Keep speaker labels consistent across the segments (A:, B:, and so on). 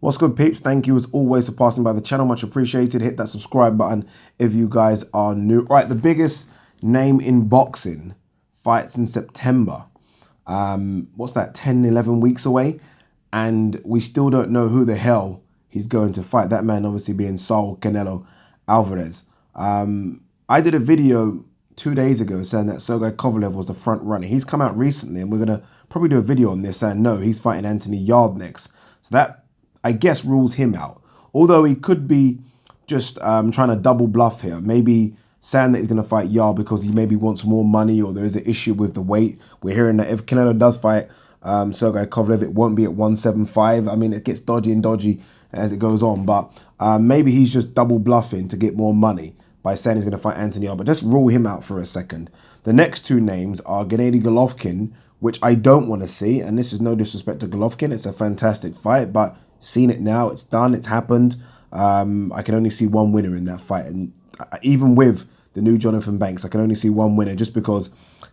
A: What's good, peeps? Thank you as always for passing by the channel. Much appreciated. Hit that subscribe button if you guys are new. Right, the biggest name in boxing fights in September. What's that, 10, 11 weeks away? And we still don't know who the hell he's going to fight. That man obviously being Saul Canelo Alvarez. I did a video 2 days ago saying that Sergey Kovalev was the front runner. He's come out recently, and we're going to probably do a video on this saying no, he's fighting Anthony Yarde next. So that, I guess, rules him out. Although he could be just trying to double bluff here. Maybe saying that he's going to fight Yarde because he maybe wants more money, or there is an issue with the weight. We're hearing that if Canelo does fight Sergey Kovalev, it won't be at 175. I mean, it gets dodgy and dodgy as it goes on. But maybe he's just double bluffing to get more money by saying he's going to fight Anthony Yarde. But just rule him out for a second. The next two names are Gennady Golovkin, which I don't want to see. And this is no disrespect to Golovkin. It's a fantastic fight, but seen it now. It's done. It's happened. I can only see one winner in that fight. And even with the new Jonathan Banks, I can only see one winner just because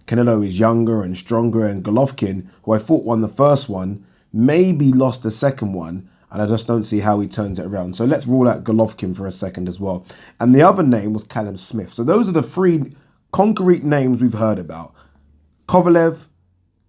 A: Canelo is younger and stronger. And Golovkin, who I thought won the first one, maybe lost the second one. And I just don't see how he turns it around. So let's rule out Golovkin for a second as well. And the other name was Callum Smith. So those are the three concrete names we've heard about. Kovalev,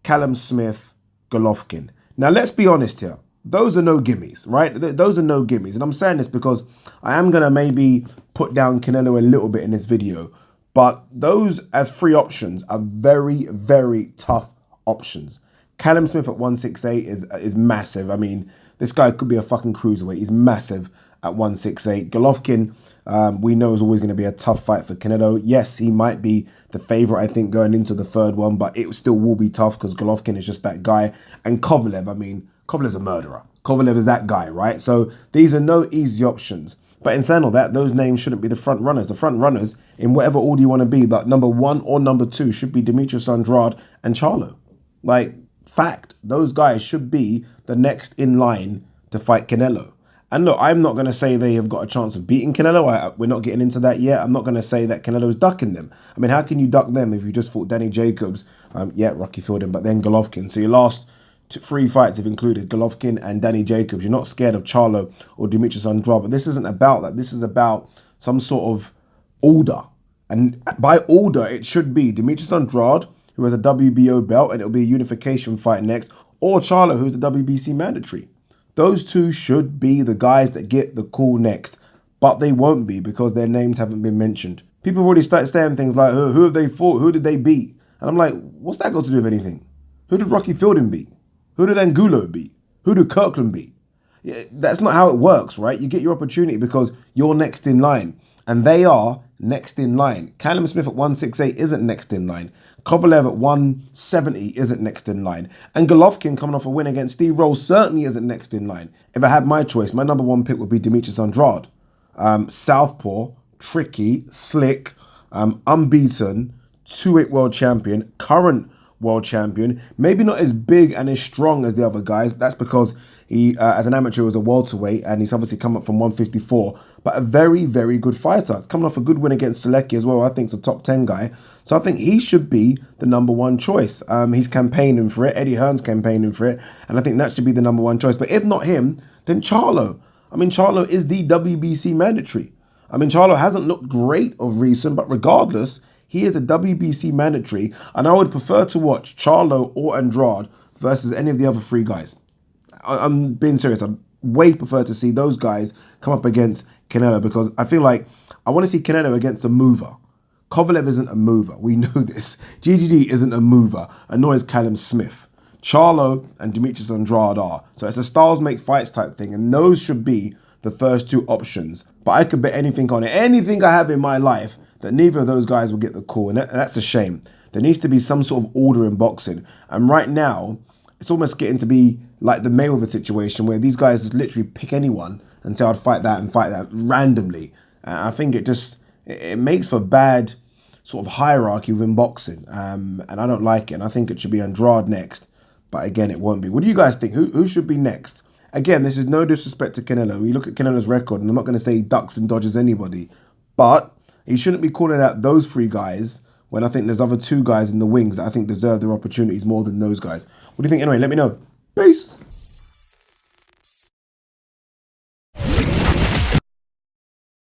A: Callum Smith, Golovkin. Now, let's be honest here. Those are no gimmies, right? Those are no gimmies. And I'm saying this because I am going to maybe put down Canelo a little bit in this video. But those as free options are very, very tough options. Callum Smith at 168 is massive. I mean, this guy could be a fucking cruiserweight. He's massive at 168. Golovkin, we know is always going to be a tough fight for Canelo. Yes, he might be the favorite, I think, going into the third one, but it still will be tough because Golovkin is just that guy. And Kovalev, I mean, Kovalev's a murderer. Kovalev is that guy, right? So these are no easy options. But in saying all that, those names shouldn't be the front runners. The front runners, in whatever order you want to be, but number one or number two should be Demetrius Andrade and Charlo. Like, fact, those guys should be the next in line to fight Canelo. And look, I'm not going to say they have got a chance of beating Canelo. We're not getting into that yet. I'm not going to say that Canelo is ducking them. I mean, how can you duck them if you just fought Danny Jacobs? Yeah, Rocky Fielding, but then Golovkin. So your last three fights have included Golovkin and Danny Jacobs. You're not scared of Charlo or Demetrius Andrade. But this isn't about that. This is about some sort of order. And by order, it should be Demetrius Andrade, who has a WBO belt, and it'll be a unification fight next, or Charlo, who's the WBC mandatory. Those two should be the guys that get the call next, but they won't be because their names haven't been mentioned. People have already started saying things like, who have they fought? Who did they beat? And I'm like, what's that got to do with anything? Who did Rocky Fielding beat? Who did Angulo beat? Who did Kirkland beat? Yeah, that's not how it works, right? You get your opportunity because you're next in line. And they are next in line. Callum Smith at 168 isn't next in line. Kovalev at 170 isn't next in line. And Golovkin coming off a win against Steve Rolls certainly isn't next in line. If I had my choice, my number one pick would be Demetrius Andrade. Southpaw, tricky, slick, unbeaten, 2-weight world champion, current world champion. Maybe not as big and as strong as the other guys. That's because he, as an amateur, was a welterweight, and he's obviously come up from 154. But a very, very good fighter. It's coming off a good win against Selecki as well. I think it's a top 10 guy. So I think he should be the number one choice. He's campaigning for it. Eddie Hearn's campaigning for it. And I think that should be the number one choice. But if not him, then Charlo. I mean, Charlo is the WBC mandatory. I mean, Charlo hasn't looked great of recent, but regardless, he is a WBC mandatory. And I would prefer to watch Charlo or Andrade versus any of the other three guys. I'm being serious. I'd way prefer to see those guys come up against Canelo because I feel like I want to see Canelo against a mover. Kovalev isn't a mover. We know this. GGD isn't a mover, and nor is Callum Smith. Charlo and Demetrius Andrade are. So it's a styles make fights type thing, and those should be the first two options. But I could bet anything on it. Anything I have in my life that neither of those guys will get the call, and that's a shame. There needs to be some sort of order in boxing. And right now, it's almost getting to be like the Mayweather situation where these guys just literally pick anyone and say, I'd fight that and fight that randomly. I think it makes for bad sort of hierarchy within boxing. And I don't like it. And I think it should be Andrade next. But again, it won't be. What do you guys think? Who should be next? Again, this is no disrespect to Canelo. We look at Canelo's record, and I'm not going to say he ducks and dodges anybody. But he shouldn't be calling out those three guys when I think there's other two guys in the wings that I think deserve their opportunities more than those guys. What do you think? Anyway, let me know. Peace.